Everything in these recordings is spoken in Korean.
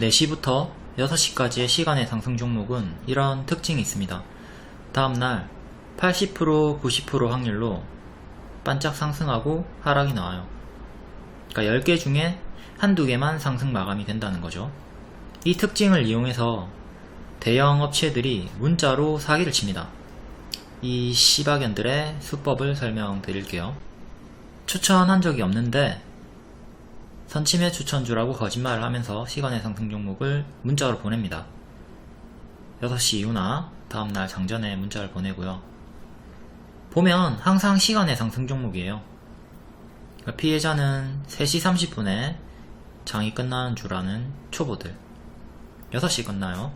4시부터 6시까지의 시간의 상승 종목은 이런 특징이 있습니다. 다음날 80%, 90% 확률로 반짝 상승하고 하락이 나와요. 그러니까 10개 중에 한두 개만 상승 마감이 된다는 거죠. 이 특징을 이용해서 대형 업체들이 문자로 사기를 칩니다. 이 씨박연들의 수법을 설명드릴게요. 추천한 적이 없는데 선침해 추천주라고 거짓말을 하면서 시간의 상승 종목을 문자로 보냅니다. 6시 이후나 다음날 장전에 문자를 보내고요. 보면 항상 시간의 상승 종목이에요. 그러니까 피해자는 3시 30분에 장이 끝나는 줄 아는 초보들, 6시 끝나요.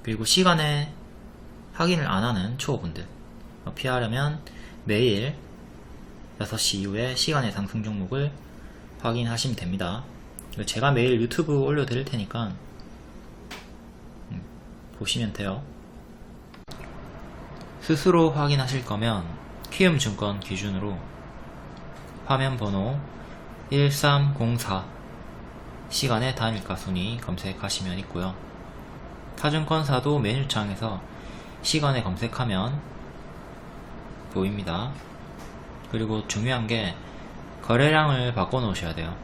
그리고 시간에 확인을 안 하는 초보분들, 피하려면 매일 6시 이후에 시간의 상승 종목을 확인하시면 됩니다. 제가 매일 유튜브 올려드릴 테니까 보시면 돼요. 스스로 확인하실 거면 키움증권 기준으로 화면 번호 1304 시간의 단일가 순위 검색하시면 있고요. 타증권사도 메뉴창에서 시간에 검색하면 보입니다. 그리고 중요한 게 거래량을 바꿔 놓으셔야 돼요.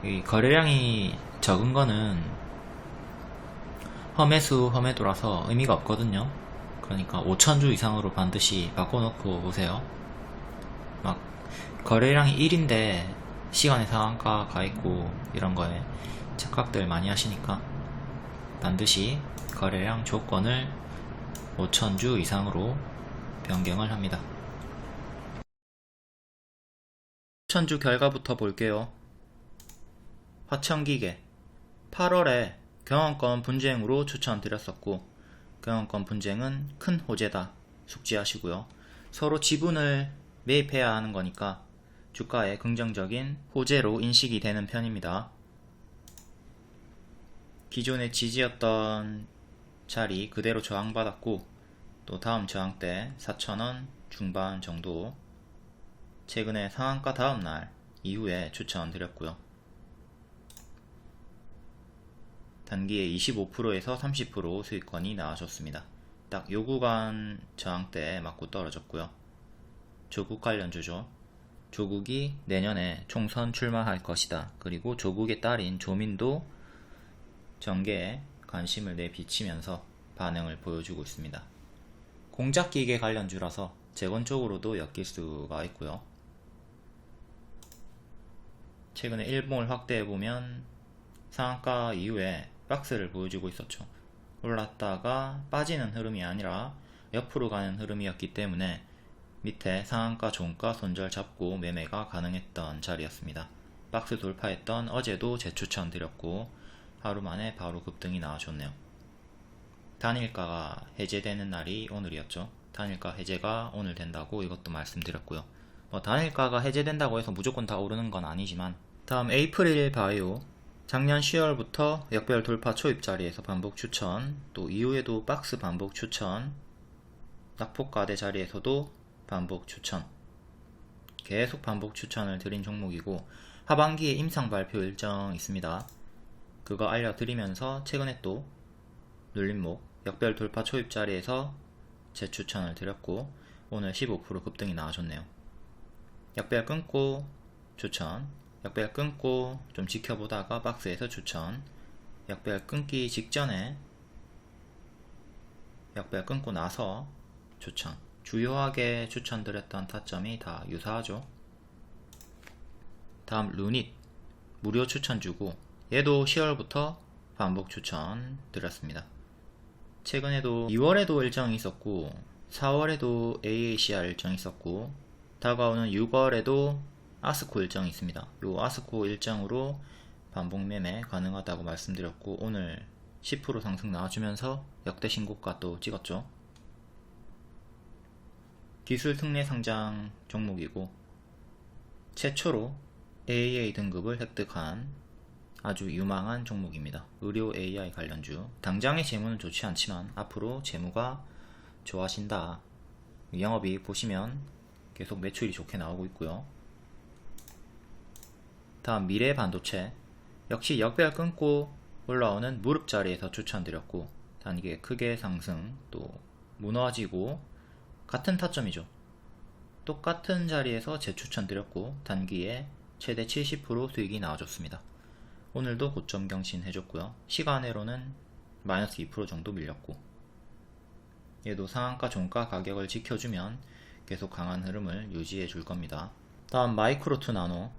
이 거래량이 적은 거는 험해수 험해도라서 의미가 없거든요. 그러니까 5,000주 이상으로 반드시 바꿔 놓고 오세요. 막 거래량이 1인데 시간에 상한가 가있고 이런 거에 착각들 많이 하시니까 반드시 거래량 조건을 5,000주 이상으로 변경을 합니다. 5,000주 결과부터 볼게요. 화천기계 8월에 경영권 분쟁으로 추천드렸었고, 경영권 분쟁은 큰 호재다 숙지하시고요. 서로 지분을 매입해야 하는 거니까 주가에 긍정적인 호재로 인식이 되는 편입니다. 기존의 지지였던 자리 그대로 저항받았고, 또 다음 저항대 4,000원 중반 정도 최근에 상한가 다음날 이후에 추천드렸고요. 단기에 25%에서 30% 수익권이 나와줬습니다. 딱 요 구간 저항대에 맞고 떨어졌고요. 조국 관련주죠. 조국이 내년에 총선 출마할 것이다. 그리고 조국의 딸인 조민도 정계에 관심을 내비치면서 반응을 보여주고 있습니다. 공작기계 관련주라서 재건 쪽으로도 엮일 수가 있고요. 최근에 일봉을 확대해보면 상한가 이후에 박스를 보여주고 있었죠. 올랐다가 빠지는 흐름이 아니라 옆으로 가는 흐름이었기 때문에 밑에 상한가 종가 손절 잡고 매매가 가능했던 자리였습니다. 박스 돌파했던 어제도 재추천 드렸고 하루 만에 바로 급등이 나와줬네요. 단일가가 해제되는 날이 오늘이었죠. 단일가 해제가 오늘 된다고 이것도 말씀드렸고요. 단일가가 해제된다고 해서 무조건 다 오르는 건 아니지만, 다음 에이프릴 바이오 작년 10월부터 역별 돌파 초입 자리에서 반복 추천, 또 이후에도 박스 반복 추천, 낙폭가대 자리에서도 반복 추천, 계속 반복 추천을 드린 종목이고, 하반기에 임상 발표 일정 있습니다. 그거 알려드리면서 최근에 또 눌림목 역별 돌파 초입 자리에서 재추천을 드렸고, 오늘 15% 급등이 나와줬네요. 역별 끊고 추천, 역별 끊고 좀 지켜보다가 박스에서 추천, 역별 끊기 직전에 역별 끊고 나서 추천, 주요하게 추천드렸던 타점이 다 유사하죠. 다음 루닛 무료 추천 주고, 얘도 10월부터 반복 추천 드렸습니다. 최근에도 2월에도 일정이 있었고 4월에도 AACR 일정이 있었고 다가오는 6월에도 아스코 일정이 있습니다. 요 아스코 일정으로 반복 매매 가능하다고 말씀드렸고, 오늘 10% 상승 나와주면서 역대 신고가 또 찍었죠. 기술 특례 상장 종목이고 최초로 AAA 등급을 획득한 아주 유망한 종목입니다. 의료 AI 관련주. 당장의 재무는 좋지 않지만 앞으로 재무가 좋아진다. 영업이익 보시면 계속 매출이 좋게 나오고 있고요. 다음 미래반도체 역시 역배열 끊고 올라오는 무릎 자리에서 추천드렸고, 단기에 크게 상승, 또 무너지고 같은 타점이죠. 똑같은 자리에서 재추천드렸고 단기에 최대 70% 수익이 나와줬습니다. 오늘도 고점 경신 해줬고요. 시간외로는 마이너스 2% 정도 밀렸고, 얘도 상한가 종가 가격을 지켜주면 계속 강한 흐름을 유지해 줄 겁니다. 다음 마이크로 투 나노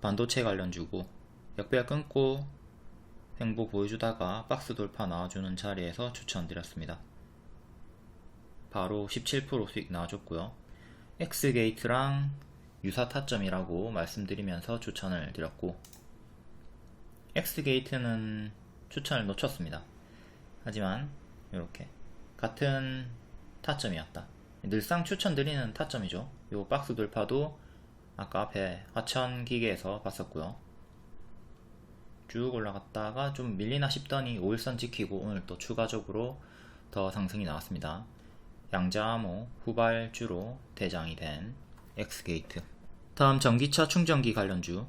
반도체 관련주고, 역배열 끊고 횡보 보여주다가 박스 돌파 나와주는 자리에서 추천드렸습니다. 바로 17% 수익 나와줬고요. X게이트랑 유사 타점이라고 말씀드리면서 추천을 드렸고, X게이트는 추천을 놓쳤습니다. 하지만 이렇게 같은 타점이었다. 늘상 추천드리는 타점이죠. 요 박스 돌파도 아까 앞에 하천기계에서 봤었고요. 쭉 올라갔다가 좀 밀리나 싶더니 5일선 지키고 오늘 또 추가적으로 더 상승이 나왔습니다. 양자암호 후발주로 대장이 된 X게이트. 다음 전기차 충전기 관련주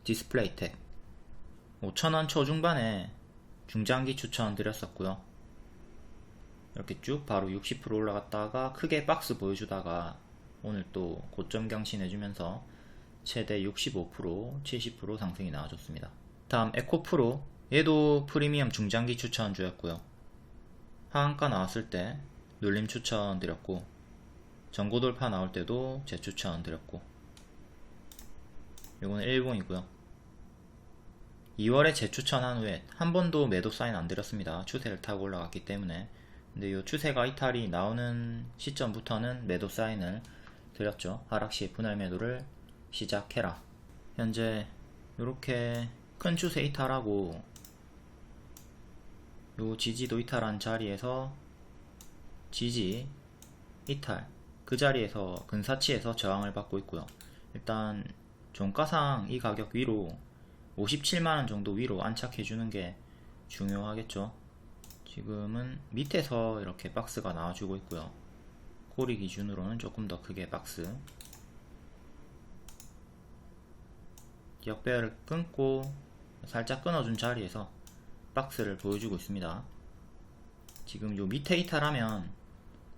디스플레이텍 5,000원 초중반에 중장기 추천 드렸었고요. 이렇게 쭉 바로 60% 올라갔다가 크게 박스 보여주다가 오늘 또 고점 경신해주면서 최대 65%, 70% 상승이 나와줬습니다. 다음 에코프로, 얘도 프리미엄 중장기 추천주였고요. 하한가 나왔을 때 눌림 추천 드렸고, 전고 돌파 나올 때도 재추천 드렸고, 이거는 일봉이고요. 2월에 재추천한 후에 한 번도 매도 사인 안 드렸습니다. 추세를 타고 올라갔기 때문에. 근데 이 추세가 이탈이 나오는 시점부터는 매도 사인을 드렸죠. 하락시 분할 매도를 시작해라. 현재 이렇게 큰 추세 이탈하고 요 지지도 이탈한 자리에서 지지 이탈, 그 자리에서 근사치에서 저항을 받고 있고요. 일단 종가상 이 가격 위로 57만원 정도 위로 안착해주는 게 중요하겠죠. 지금은 밑에서 이렇게 박스가 나와주고 있고요. 꼬리 기준으로는 조금 더 크게 박스, 역배열을 끊고 살짝 끊어준 자리에서 박스를 보여주고 있습니다. 지금 요 밑에 이탈하면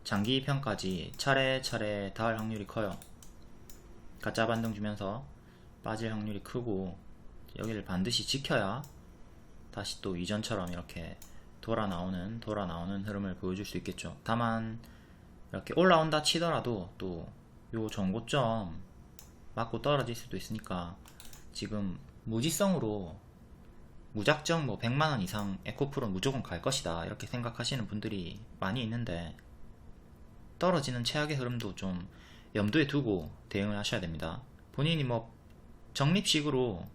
장기 평까지 차례차례 닿을 확률이 커요. 가짜 반등 주면서 빠질 확률이 크고, 여기를 반드시 지켜야 다시 또 이전처럼 이렇게 돌아 나오는 흐름을 보여줄 수 있겠죠. 다만 이렇게 올라온다 치더라도 또 요 전고점 맞고 떨어질 수도 있으니까, 지금 무지성으로 무작정 뭐 100만원 이상 에코프로 무조건 갈 것이다 이렇게 생각하시는 분들이 많이 있는데, 떨어지는 최악의 흐름도 좀 염두에 두고 대응을 하셔야 됩니다. 본인이 뭐 적립식으로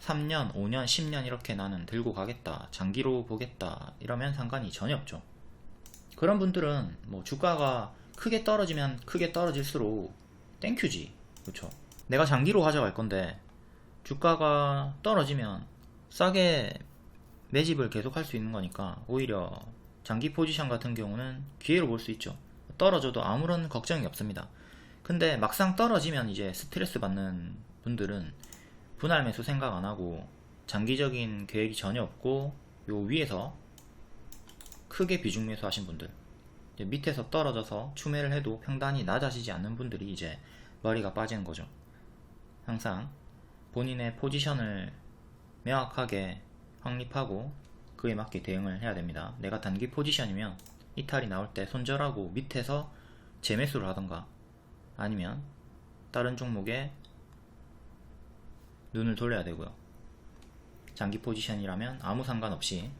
3년, 5년, 10년 이렇게 나는 들고 가겠다, 장기로 보겠다 이러면 상관이 전혀 없죠. 그런 분들은 뭐 주가가 크게 떨어지면 크게 떨어질수록 땡큐지, 그렇죠? 내가 장기로 가져갈 건데 주가가 떨어지면 싸게 매집을 계속 할 수 있는 거니까 오히려 장기 포지션 같은 경우는 기회로 볼 수 있죠. 떨어져도 아무런 걱정이 없습니다. 근데 막상 떨어지면 이제 스트레스 받는 분들은 분할 매수 생각 안 하고 장기적인 계획이 전혀 없고 요 위에서 크게 비중 매수 하신 분들, 이제 밑에서 떨어져서 추매를 해도 평단이 낮아지지 않는 분들이 이제 머리가 빠지는 거죠. 항상 본인의 포지션을 명확하게 확립하고 그에 맞게 대응을 해야 됩니다. 내가 단기 포지션이면 이탈이 나올 때 손절하고 밑에서 재매수를 하던가, 아니면 다른 종목에 눈을 돌려야 되고요. 장기 포지션이라면 아무 상관없이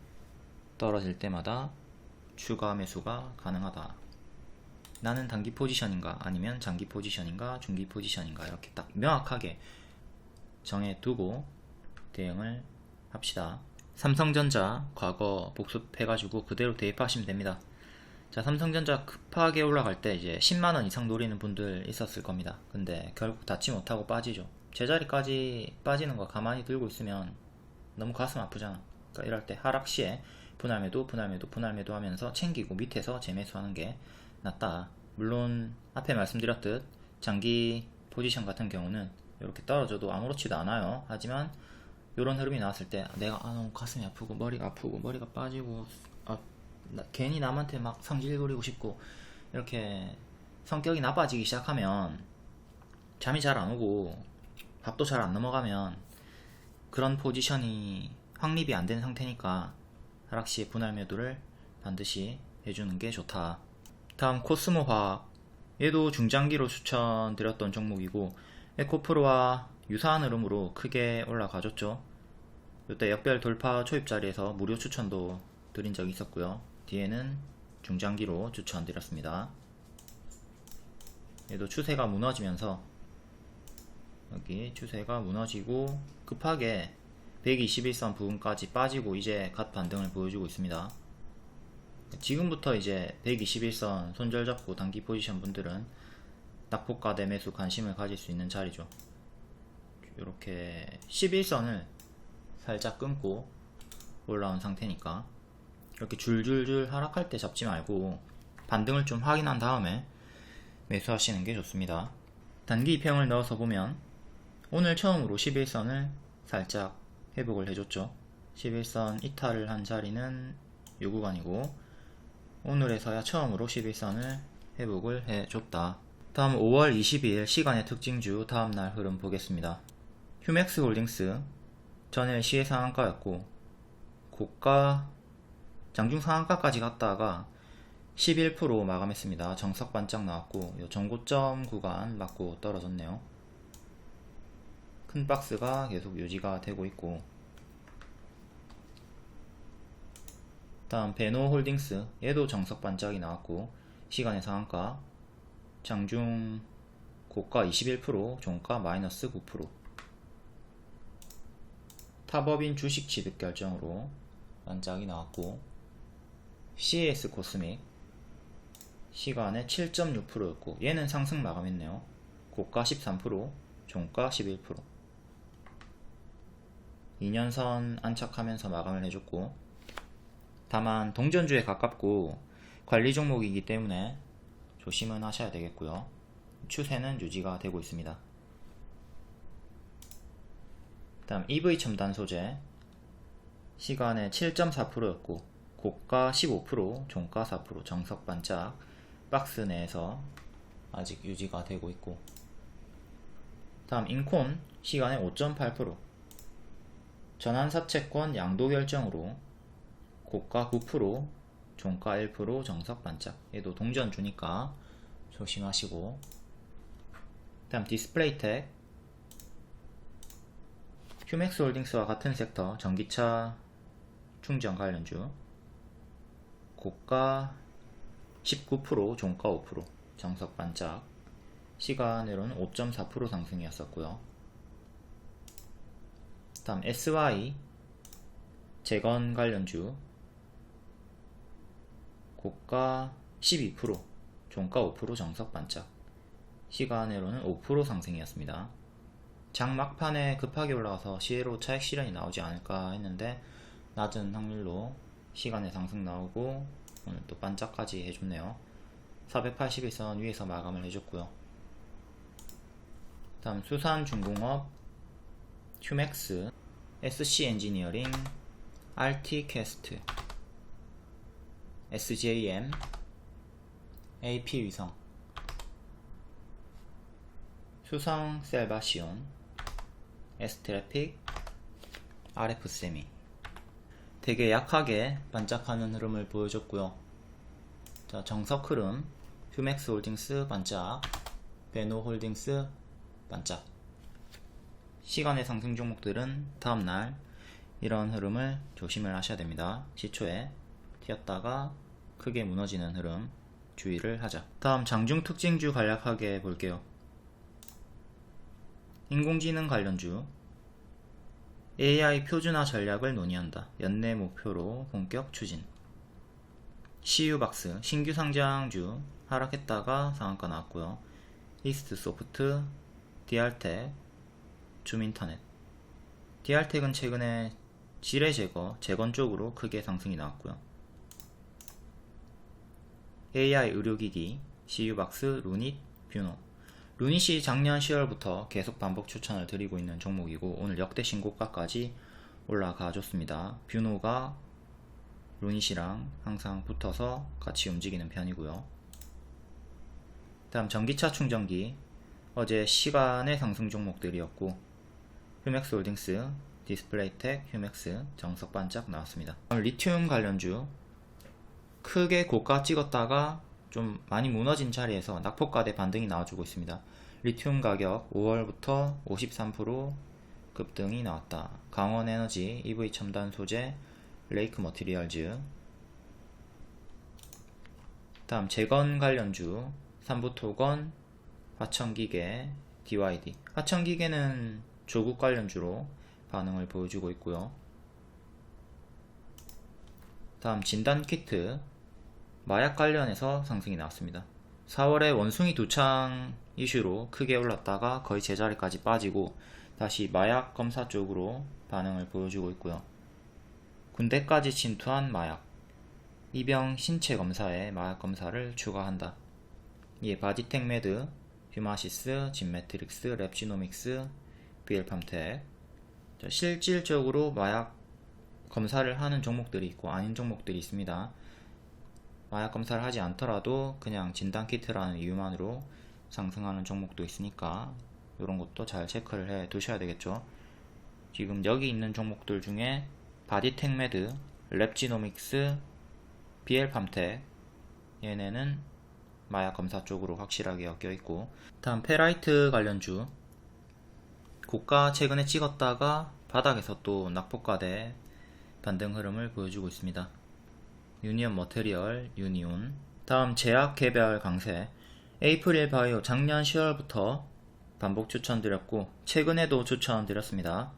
떨어질 때마다 추가 매수가 가능하다. 나는 단기 포지션인가 아니면 장기 포지션인가 중기 포지션인가 이렇게 딱 명확하게 정해두고 대응을 합시다. 삼성전자 과거 복습해가지고 그대로 대입하시면 됩니다. 자, 삼성전자 급하게 올라갈 때 이제 10만원 이상 노리는 분들 있었을 겁니다. 근데 결국 닿지 못하고 빠지죠. 제자리까지 빠지는 거 가만히 들고 있으면 너무 가슴 아프잖아. 그러니까 이럴 때 하락 시에 분할매도 하면서 챙기고 밑에서 재매수하는 게 낫다. 물론 앞에 말씀드렸듯 장기 포지션 같은 경우는 이렇게 떨어져도 아무렇지도 않아요. 하지만 이런 흐름이 나왔을 때 내가 너무 가슴이 아프고 머리가 빠지고 괜히 남한테 막 성질 부리고 싶고 이렇게 성격이 나빠지기 시작하면 잠이 잘 안 오고 밥도 잘 안 넘어가면 그런 포지션이 확립이 안 된 상태니까 하락시 분할 매도를 반드시 해주는 게 좋다. 다음 코스모 화학, 얘도 중장기로 추천드렸던 종목이고 에코프로와 유사한 흐름으로 크게 올라가줬죠. 이때 역별 돌파 초입 자리에서 무료 추천도 드린 적이 있었고요. 뒤에는 중장기로 추천드렸습니다. 얘도 추세가 무너지면서 여기 추세가 무너지고 급하게 121선 부분까지 빠지고 이제 갓 반등을 보여주고 있습니다. 지금부터 이제 121선 손절 잡고 단기 포지션 분들은 낙폭과 내매수 관심을 가질 수 있는 자리죠. 이렇게 11선을 살짝 끊고 올라온 상태니까 이렇게 줄줄줄 하락할 때 잡지 말고 반등을 좀 확인한 다음에 매수하시는 게 좋습니다. 단기 이평을 넣어서 보면 오늘 처음으로 11선을 살짝 회복을 해줬죠. 11선 이탈을 한 자리는 이 구간이고 오늘에서야 처음으로 11선을 회복을 해줬다. 다음 5월 22일 시간의 특징주 다음날 흐름 보겠습니다. 휴맥스 홀딩스 전일 시의 상한가였고 고가 장중 상한가까지 갔다가 11% 마감했습니다. 정석 반짝 나왔고 전고점 구간 맞고 떨어졌네요. 큰 박스가 계속 유지가 되고 있고 다음 베노 홀딩스 얘도 정석 반짝이 나왔고 시간의 상한가 장중 고가 21% 종가 마이너스 9% 탑업인 주식 취득 결정으로 반짝이 나왔고 CAS 코스믹 시간에 7.6%였고 얘는 상승 마감했네요. 고가 13% 종가 11% 2년선 안착하면서 마감을 해줬고 다만 동전주에 가깝고 관리 종목이기 때문에 조심은 하셔야 되겠고요. 추세는 유지가 되고 있습니다. 다음 EV 첨단 소재 시간에 7.4%였고 고가 15% 종가 4% 정석 반짝 박스 내에서 아직 유지가 되고 있고 다음 인콘 시간에 5.8% 전환사채권 양도 결정으로 고가 9% 종가 1% 정석 반짝 얘도 동전주니까 조심하시고 다음 디스플레이텍 휴맥스 홀딩스와 같은 섹터 전기차 충전 관련주 고가 19% 종가 5% 정석 반짝 시간으로는 5.4% 상승이었었고요. 다음 SY 재건 관련주 고가 12% 종가 5% 정석 반짝 시간으로는 5% 상승이었습니다. 장 막판에 급하게 올라가서 시에로 차익 실현이 나오지 않을까 했는데 낮은 확률로 시간에 상승 나오고 오늘 또 반짝까지 해줬네요. 481선 위에서 마감을 해줬고요. 다음 수산중공업 휴맥스 SC 엔지니어링 RT 퀘스트 SJM AP위성 수성 셀바시온 S트래픽 RF세미 되게 약하게 반짝하는 흐름을 보여줬고요. 자, 정석 흐름 휴맥스 홀딩스 반짝 베노 홀딩스 반짝 시간의 상승 종목들은 다음날 이런 흐름을 조심을 하셔야 됩니다. 시초에 튀었다가 크게 무너지는 흐름 주의를 하자. 다음 장중 특징주 간략하게 볼게요. 인공지능 관련주 AI 표준화 전략을 논의한다. 연내 목표로 본격 추진. CU박스 신규 상장주 하락했다가 상한가 나왔고요. 이스트소프트, DR텍, 줌인터넷. DR텍은 최근에 지뢰 제거, 재건 쪽으로 크게 상승이 나왔고요. AI 의료기기, CU박스, 루닛, 뷰노. 루닛이 작년 10월부터 계속 반복 추천을 드리고 있는 종목이고 오늘 역대 신고가까지 올라가 줬습니다. 뷰노가 루닛이랑 항상 붙어서 같이 움직이는 편이고요. 다음 전기차 충전기, 어제 시간의 상승 종목들이었고 휴맥스홀딩스, 디스플레이텍, 휴맥스, 정석 반짝 나왔습니다. 리튬 관련주 크게 고가 찍었다가 좀 많이 무너진 자리에서 낙폭과대 반등이 나와주고 있습니다. 리튬 가격 5월부터 53% 급등이 나왔다. 강원에너지, EV 첨단 소재, 레이크 머티리얼즈. 다음 재건 관련주 삼부토건, 화천기계, DYD. 화천기계는 조국 관련주로 반응을 보여주고 있고요. 다음 진단키트, 마약 관련해서 상승이 나왔습니다. 4월에 원숭이 두창 이슈로 크게 올랐다가 거의 제자리까지 빠지고 다시 마약 검사 쪽으로 반응을 보여주고 있고요. 군대까지 침투한 마약, 이병 신체 검사에 마약 검사를 추가한다. 이에 바디텍메드, 휴마시스, 진매트릭스, 랩지노믹스, BL팜텍. 실질적으로 마약 검사를 하는 종목들이 있고 아닌 종목들이 있습니다. 마약 검사를 하지 않더라도 그냥 진단키트라는 이유만으로 상승하는 종목도 있으니까 이런 것도 잘 체크를 해 두셔야 되겠죠. 지금 여기 있는 종목들 중에 바디텍메드, 랩지노믹스, BL팜텍, 얘네는 마약 검사 쪽으로 확실하게 엮여 있고, 다음 페라이트 관련주 고가 최근에 찍었다가 바닥에서 또 낙폭과대 반등 흐름을 보여주고 있습니다. 유니온 머테리얼, 유니온. 다음 제약 개별 강세, 에이프릴 바이오 작년 10월부터 반복 추천드렸고 최근에도 추천드렸습니다.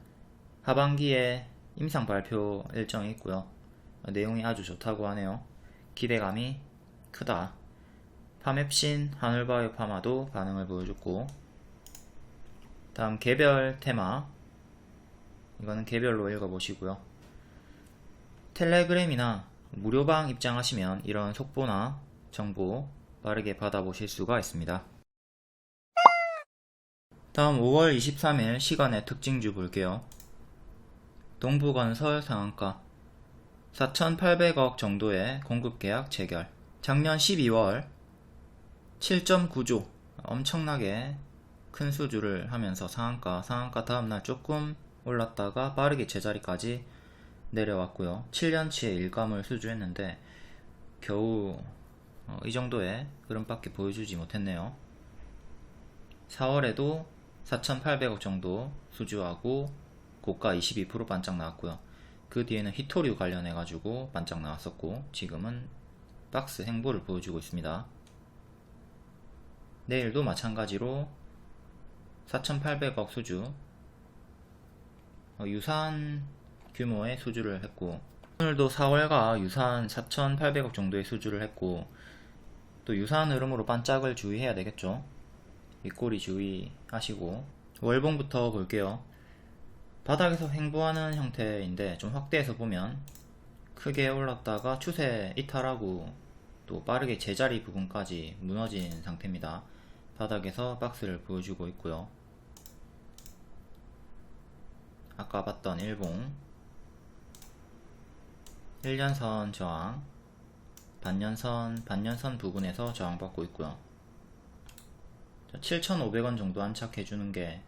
하반기에 임상 발표 일정이 있고요. 내용이 아주 좋다고 하네요. 기대감이 크다. 파맵신, 하늘바이오 파마도 반응을 보여줬고, 다음 개별 테마, 이거는 개별로 읽어보시고요. 텔레그램이나 무료방 입장하시면 이런 속보나 정보 빠르게 받아보실 수가 있습니다. 다음 5월 23일 시간의 특징주 볼게요. 동부건설 상한가 4,800억 정도의 공급계약 체결. 작년 12월 7.9조 엄청나게 큰 수주를 하면서 상한가 다음날 조금 올랐다가 빠르게 제자리까지 내려왔고요. 7년치의 일감을 수주했는데 겨우 이 정도의 흐름밖에 보여주지 못했네요. 4월에도 4,800억 정도 수주하고 고가 22% 반짝 나왔고요. 그 뒤에는 히토류 관련해 가지고 반짝 나왔었고 지금은 박스 행보를 보여주고 있습니다. 내일도 마찬가지로 4,800억 수주, 유사한 규모의 수주를 했고, 오늘도 4월과 유사한 4,800억 정도의 수주를 했고, 또 유사한 흐름으로 반짝을 주의해야 되겠죠. 윗꼬리 주의하시고, 월봉부터 볼게요. 바닥에서 횡보하는 형태인데 좀 확대해서 보면 크게 올랐다가 추세 이탈하고 또 빠르게 제자리 부분까지 무너진 상태입니다. 바닥에서 박스를 보여주고 있고요. 아까 봤던 일봉 1년선 저항, 반년선 부분에서 저항받고 있고요. 7,500원 정도 안착해주는 게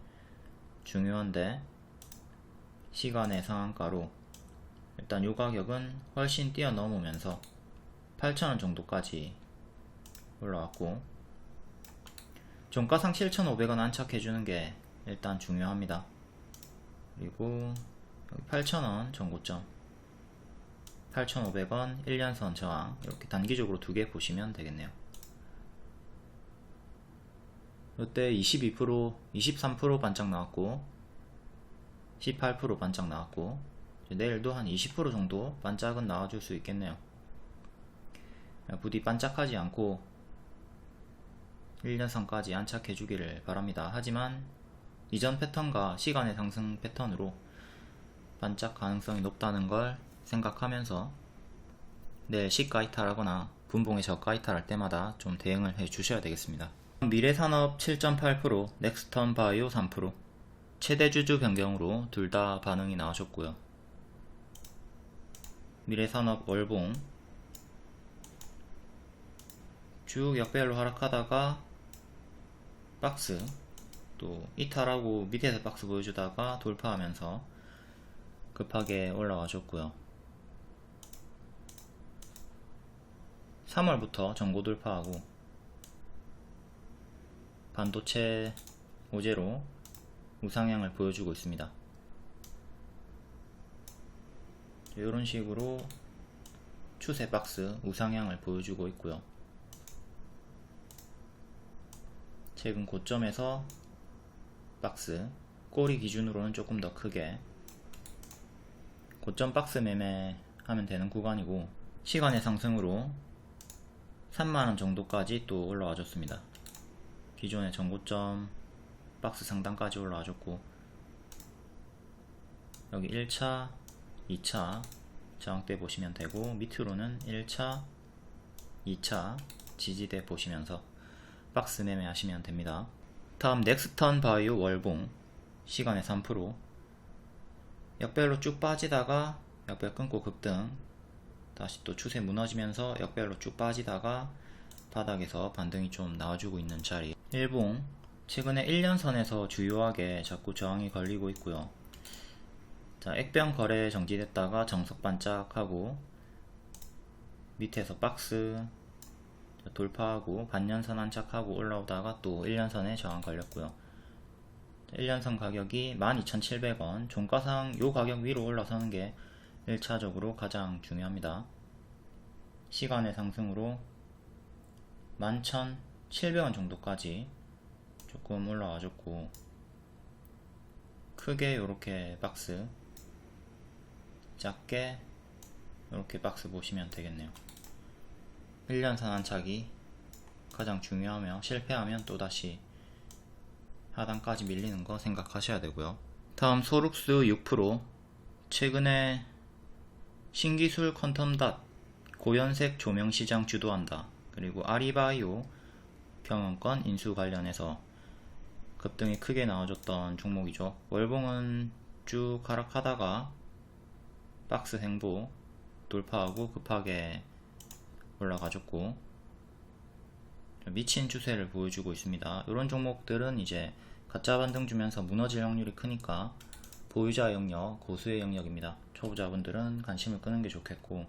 중요한데 시간의 상한가로 일단 요 가격은 훨씬 뛰어넘으면서 8,000원 정도까지 올라왔고, 종가상 7,500원 안착해주는 게 일단 중요합니다. 그리고 여기 8,000원 전고점, 8,500원 1년선 저항, 이렇게 단기적으로 두 개 보시면 되겠네요. 이때 22%, 23% 반짝 나왔고 18% 반짝 나왔고 내일도 한 20% 정도 반짝은 나와줄 수 있겠네요. 부디 반짝하지 않고 1년선까지 안착해 주기를 바랍니다. 하지만 이전 패턴과 시간의 상승 패턴으로 반짝 가능성이 높다는 걸 생각하면서 내일 시가 이탈하거나 분봉의 저가 이탈할 때마다 좀 대응을 해 주셔야 되겠습니다. 미래산업 7.8%, 넥스턴 바이오 3%, 최대 주주 변경으로 둘 다 반응이 나오셨고요. 미래산업, 월봉 쭉 역배열로 하락하다가 박스 또 이탈하고 밑에서 박스 보여주다가 돌파하면서 급하게 올라와 줬고요. 3월부터 전고 돌파하고 반도체 호재로 우상향을 보여주고 있습니다. 이런 식으로 추세 박스 우상향을 보여주고 있고요. 최근 고점에서 박스 꼬리 기준으로는 조금 더 크게 고점 박스 매매하면 되는 구간이고, 시간의 상승으로 3만원 정도까지 또 올라와 줬습니다. 기존의 전고점 박스 상단까지 올라와 줬고, 여기 1차 2차 저항대 보시면 되고, 밑으로는 1차 2차 지지대 보시면서 박스 매매 하시면 됩니다. 다음 넥스턴 바이오 월봉 시간의 3% 역배열로 쭉 빠지다가 역배열 끊고 급등, 다시 또 추세 무너지면서 역배열로 쭉 빠지다가 바닥에서 반등이 좀 나와주고 있는 자리. 일봉 최근에 1년선에서 주요하게 자꾸 저항이 걸리고 있고요. 자, 액병 거래 정지됐다가 정석 반짝하고 밑에서 박스 돌파하고 반년선 안착하고 올라오다가 또 1년선에 저항 걸렸고요. 1년선 가격이 12,700원, 종가상 요 가격 위로 올라서는 게 1차적으로 가장 중요합니다. 시간의 상승으로 11,700원 정도까지 조금 올라와줬고, 크게 요렇게 박스, 작게 요렇게 박스 보시면 되겠네요. 1년선 안착이 가장 중요하며, 실패하면 또다시 하단까지 밀리는 거 생각하셔야 되고요. 다음 소룩스 6%, 최근에 신기술 퀀텀닷 고연색 조명시장 주도한다, 그리고 아리바이오 경영권 인수 관련해서 급등이 크게 나와줬던 종목이죠. 월봉은 쭉 하락하다가 박스 횡보 돌파하고 급하게 올라가줬고 미친 추세를 보여주고 있습니다. 이런 종목들은 이제 가짜 반등 주면서 무너질 확률이 크니까 보유자 영역, 고수의 영역입니다. 초보자분들은 관심을 끄는 게 좋겠고,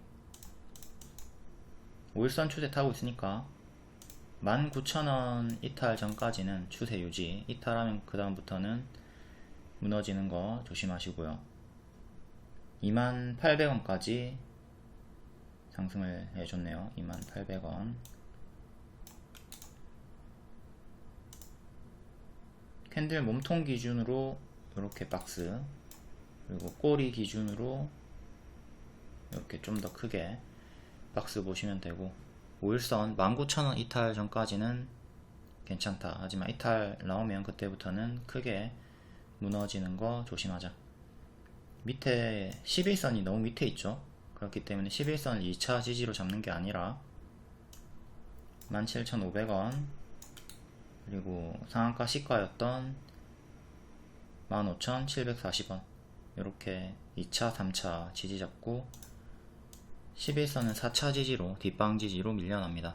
5일선 추세 타고 있으니까 19,000원 이탈 전까지는 추세 유지, 이탈하면 그 다음부터는 무너지는 거 조심하시고요. 28,000원까지 상승을 해줬네요. 28,000원. 캔들 몸통 기준으로 이렇게 박스, 그리고 꼬리 기준으로 이렇게 좀 더 크게 박스 보시면 되고, 5일선 19,000원 이탈 전까지는 괜찮다. 하지만 이탈 나오면 그때부터는 크게 무너지는 거 조심하자. 밑에 11선이 너무 밑에 있죠. 그렇기 때문에 11선을 2차 지지로 잡는 게 아니라 17,500원, 그리고 상한가 시가였던 15,740원 이렇게 2차 3차 지지 잡고, 11선은 4차 지지로 뒷방 지지로 밀려납니다.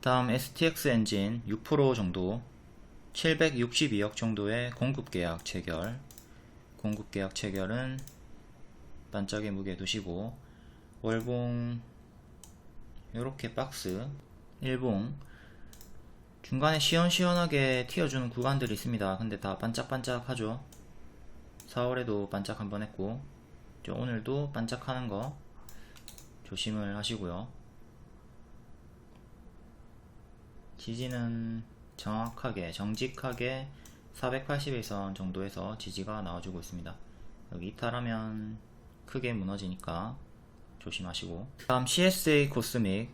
다음 STX 엔진 6% 정도, 762억 정도의 공급계약 체결. 공급계약 체결은 반짝의 무게 두시고, 월봉 요렇게 박스, 일봉 중간에 시원시원하게 튀어주는 구간들이 있습니다. 근데 다 반짝반짝하죠. 4월에도 반짝 한번 했고, 오늘도 반짝하는 거 조심을 하시고요. 지지는 정확하게 정직하게 481선 정도에서 지지가 나와주고 있습니다. 여기 이탈하면 크게 무너지니까 조심하시고, 다음 CSA 코스믹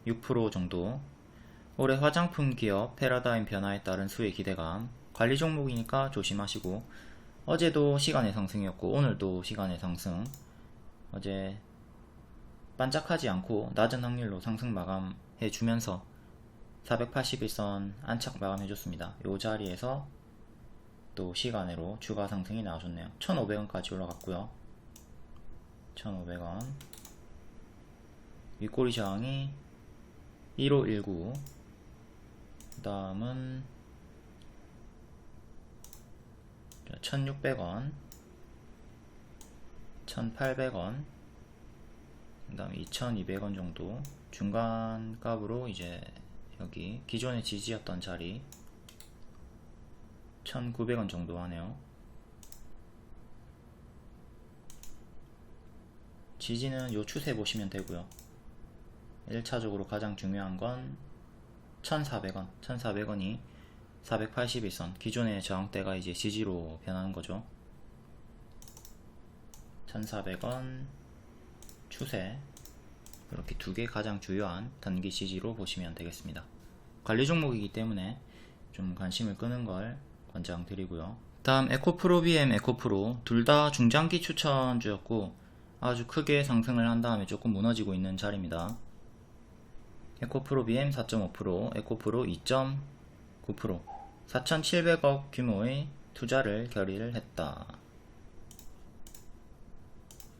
6% 정도, 올해 화장품 기업 패러다임 변화에 따른 수혜 기대감, 관리 종목이니까 조심하시고, 어제도 시간의 상승이었고 오늘도 시간의 상승, 어제 반짝하지 않고 낮은 확률로 상승 마감해 주면서 481선 안착 마감해줬습니다. 이 자리에서 또 시간으로 추가 상승이 나와줬네요. 1,500원까지 올라갔고요. 1,500원 윗꼬리 저항이 1519, 그 다음은 1600원, 1800원, 그 다음에 2200원 정도 중간 값으로 이제 여기 기존의 지지였던 자리 1900원 정도 하네요. 지지는 요 추세 보시면 되고요. 1차적으로 가장 중요한 건 1400원, 1400원이 481선, 기존의 저항대가 이제 지지로 변하는 거죠. 1400원 추세, 이렇게 두 개 가장 주요한 단기 지지로 보시면 되겠습니다. 관리 종목이기 때문에 좀 관심을 끄는 걸 권장드리고요. 다음 에코프로 BM, 에코프로 둘 다 중장기 추천주였고 아주 크게 상승을 한 다음에 조금 무너지고 있는 자리입니다. 에코프로 BM 4.5%, 에코프로 2.9%, 4,700억 규모의 투자를 결의를 했다.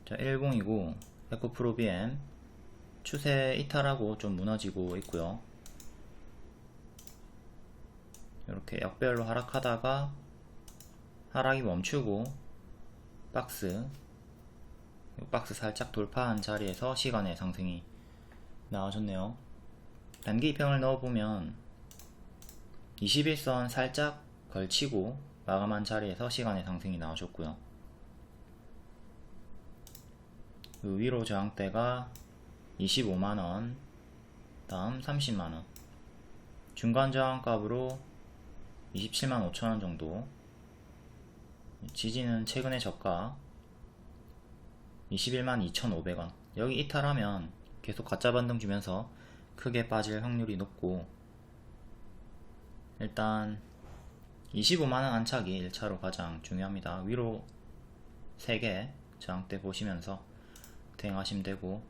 자, 10이고 에코프로 BM 추세 이탈하고 좀 무너지고 있고요. 이렇게 역별로 하락하다가 하락이 멈추고 박스 살짝 돌파한 자리에서 시간의 상승이 나와줬네요. 단기 입형을 넣어보면 21선 살짝 걸치고 마감한 자리에서 시간의 상승이 나와줬고요. 그 위로 저항대가 25만원, 다음 30만원, 중간 저항값으로 27만 5천원 정도, 지지는 최근의 저가 21만 2,500원. 여기 이탈하면 계속 가짜 반등 주면서 크게 빠질 확률이 높고, 일단 25만원 안착이 1차로 가장 중요합니다. 위로 3개 저항대 보시면서 대응하시면 되고,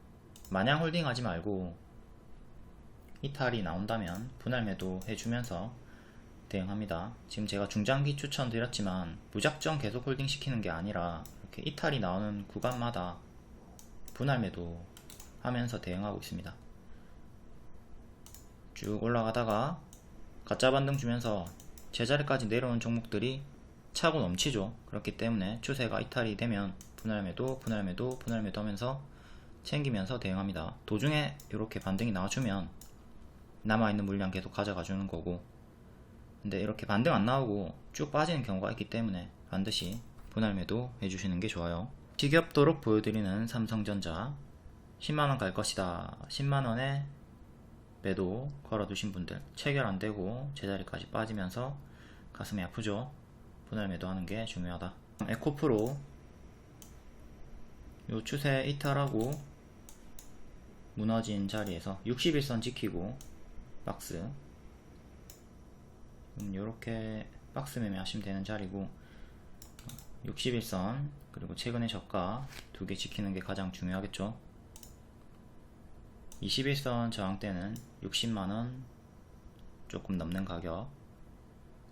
마냥 홀딩하지 말고 이탈이 나온다면 분할 매도 해주면서 대응합니다. 지금 제가 중장기 추천 드렸지만 무작정 계속 홀딩 시키는 게 아니라 이렇게 이탈이 나오는 구간마다 분할 매도 하면서 대응하고 있습니다. 쭉 올라가다가 가짜 반등 주면서 제자리까지 내려온 종목들이 차고 넘치죠. 그렇기 때문에 추세가 이탈이 되면 분할 매도 하면서 챙기면서 대응합니다. 도중에 이렇게 반등이 나와주면 남아있는 물량 계속 가져가 주는 거고, 근데 이렇게 반등 안 나오고 쭉 빠지는 경우가 있기 때문에 반드시 분할 매도 해주시는 게 좋아요. 지겹도록 보여드리는 삼성전자 10만원 갈 것이다. 10만원에 매도 걸어두신 분들, 체결 안되고 제자리까지 빠지면서 가슴이 아프죠. 분할 매도 하는 게 중요하다. 에코프로 요 추세 이탈하고 무너진 자리에서 61선 지키고 박스, 요렇게 박스 매매 하시면 되는 자리고, 61선 그리고 최근의 저가 두 개 지키는 게 가장 중요하겠죠. 21선 저항대는 60만원 조금 넘는 가격,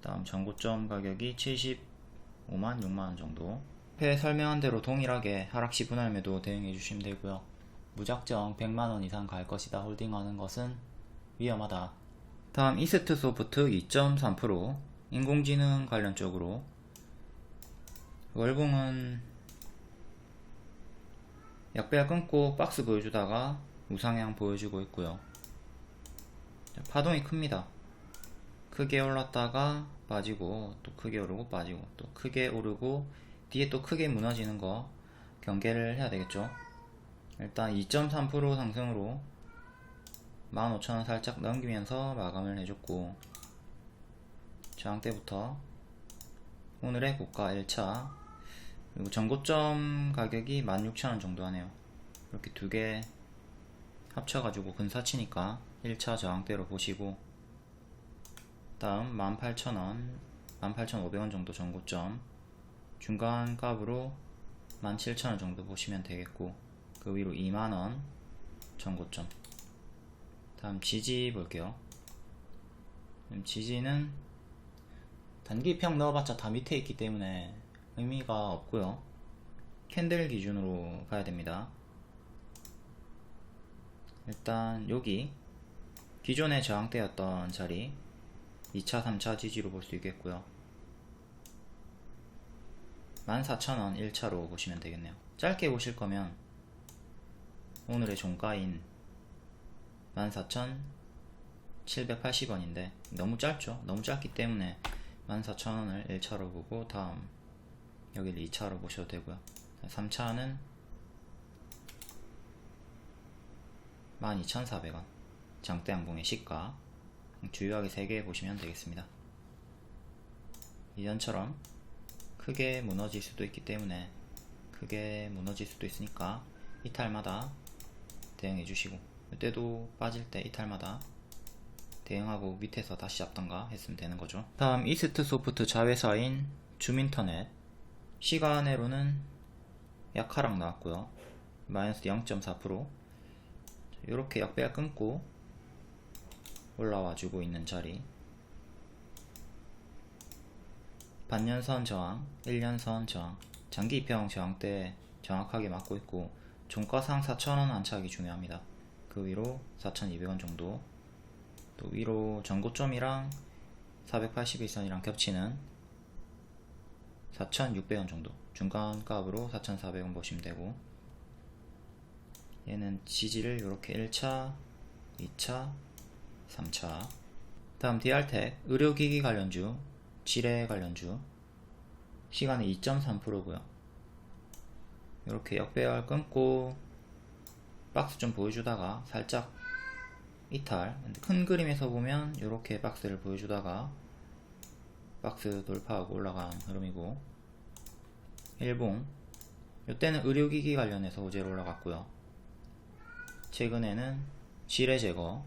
다음 전고점 가격이 75만 6만원 정도. 앞에 설명한 대로 동일하게 하락시 분할 매도 대응해 주시면 되고요. 무작정 100만원 이상 갈 것이다 홀딩하는 것은 위험하다. 다음 이스트 소프트 2.3%, 인공지능 관련 쪽으로. 월봉은 약배가 끊고 박스 보여주다가 우상향 보여주고 있고요. 파동이 큽니다. 크게 올랐다가 빠지고 또 크게 오르고 빠지고 또 크게 오르고 뒤에 또 크게 무너지는 거 경계를 해야 되겠죠. 일단 2.3% 상승으로 15,000원 살짝 넘기면서 마감을 해줬고, 저항대부터 오늘의 고가 1차, 그리고 전고점 가격이 16,000원 정도 하네요. 이렇게 두 개 합쳐가지고 근사치니까 1차 저항대로 보시고, 다음 18,000원, 18,500원 정도 전고점, 중간 값으로 17,000원 정도 보시면 되겠고, 그 위로 2만원 전고점. 다음 지지 볼게요. 지지는 단기평 넣어봤자 다 밑에 있기 때문에 의미가 없고요. 캔들 기준으로 가야 됩니다. 일단 여기 기존에 저항대였던 자리 2차 3차 지지로 볼 수 있겠고요. 14,000원 1차로 보시면 되겠네요. 짧게 보실 거면 오늘의 종가인 14,780원인데 너무 짧죠. 너무 짧기 때문에 14,000원을 1차로 보고 다음 여기를 2차로 보셔도 되고요. 3차는 12,400원 장대 양봉의 시가 주요하게 3개 보시면 되겠습니다. 이전처럼 크게 무너질 수도 있기 때문에 크게 무너질 수도 있으니까 이탈마다 대응해 주시고, 이때도 빠질 때 이탈마다 대응하고 밑에서 다시 잡던가 했으면 되는 거죠. 다음 이스트 소프트 자회사인 줌인터넷 시간으로는 약 하락 나왔고요. 마이너스 0.4%. 이렇게 역배가 끊고 올라와 주고 있는 자리, 반년선 저항, 1년선 저항, 장기 입형 저항대 정확하게 맞고 있고, 종가상 4,000원 안착이 중요합니다. 그 위로 4,200원 정도, 또 위로 전고점이랑 481선이랑 겹치는 4,600원 정도, 중간값으로 4,400원 보시면 되고, 얘는 지지를 이렇게 1차, 2차, 3차. 다음 DR텍 의료기기 관련주, 지뢰 관련주 시간은 2.3%고요 이렇게 역배열 끊고 박스 좀 보여주다가 살짝 이탈. 근데 큰 그림에서 보면 이렇게 박스를 보여주다가 박스 돌파하고 올라간 흐름이고, 일봉 이때는 의료기기 관련해서 호재로 올라갔고요. 최근에는 지뢰 제거,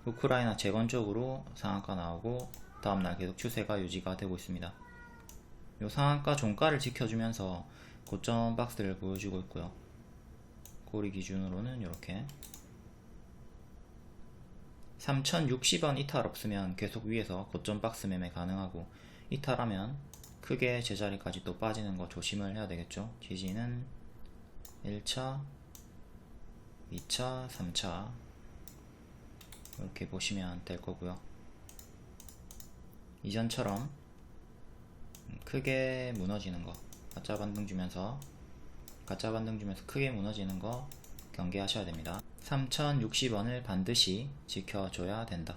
우크라이나 재건 쪽으로 상한가 나오고 다음날 계속 추세가 유지가 되고 있습니다. 요 상한가 종가를 지켜주면서 고점 박스를 보여주고 있고요. 고리 기준으로는 이렇게 3060원 이탈 없으면 계속 위에서 고점 박스 매매 가능하고, 이탈하면 크게 제자리까지 또 빠지는 거 조심을 해야 되겠죠. 지지는 1차, 2차, 3차 이렇게 보시면 될 거고요. 이전처럼 크게 무너지는 거, 가짜 반등 주면서 크게 무너지는 거 경계하셔야 됩니다. 3060원을 반드시 지켜줘야 된다.